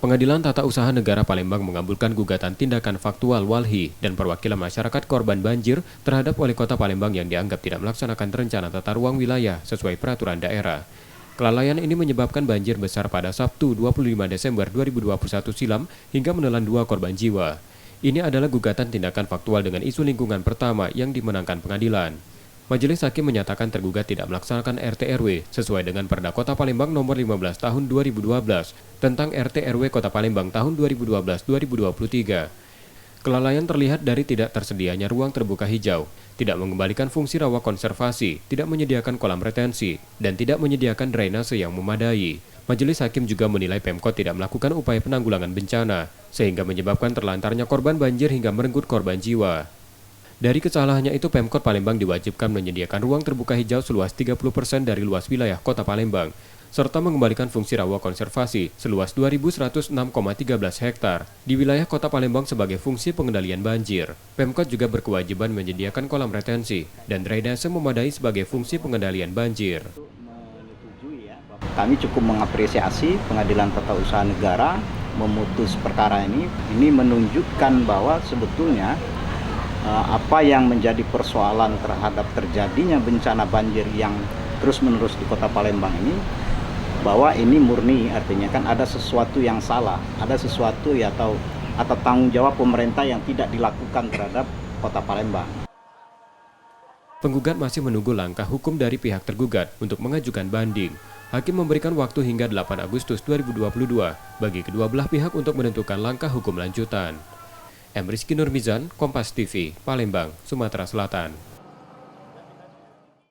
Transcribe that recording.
Pengadilan Tata Usaha Negara Palembang mengabulkan gugatan tindakan faktual Walhi dan perwakilan masyarakat korban banjir terhadap Wali Kota Palembang yang dianggap tidak melaksanakan rencana tata ruang wilayah sesuai peraturan daerah. Kelalaian ini menyebabkan banjir besar pada Sabtu 25 Desember 2021 silam hingga menelan 2 korban jiwa. Ini adalah gugatan tindakan faktual dengan isu lingkungan pertama yang dimenangkan pengadilan. Majelis Hakim menyatakan tergugat tidak melaksanakan RT/RW sesuai dengan Perda Kota Palembang Nomor 15 Tahun 2012 tentang RT/RW Kota Palembang tahun 2012-2023. Kelalaian terlihat dari tidak tersedianya ruang terbuka hijau, tidak mengembalikan fungsi rawa konservasi, tidak menyediakan kolam retensi, dan tidak menyediakan drainase yang memadai. Majelis Hakim juga menilai Pemkot tidak melakukan upaya penanggulangan bencana, sehingga menyebabkan terlantarnya korban banjir hingga merenggut korban jiwa. Dari kesalahannya itu, Pemkot Palembang diwajibkan menyediakan ruang terbuka hijau seluas 30% dari luas wilayah Kota Palembang, serta mengembalikan fungsi rawa konservasi seluas 2.106,13 hektar di wilayah Kota Palembang sebagai fungsi pengendalian banjir. Pemkot juga berkewajiban menyediakan kolam retensi dan drainase memadai sebagai fungsi pengendalian banjir. Kami cukup mengapresiasi Pengadilan Tata Usaha Negara memutus perkara ini. Ini menunjukkan bahwa sebetulnya apa yang menjadi persoalan terhadap terjadinya bencana banjir yang terus-menerus di Kota Palembang ini, bahwa ini murni artinya kan ada sesuatu yang salah, ada sesuatu atau tanggung jawab pemerintah yang tidak dilakukan terhadap Kota Palembang. Penggugat masih menunggu langkah hukum dari pihak tergugat untuk mengajukan banding. Hakim memberikan waktu hingga 8 Agustus 2022 bagi kedua belah pihak untuk menentukan langkah hukum lanjutan. M. Rizky Nurmizan, Kompas TV, Palembang, Sumatera Selatan.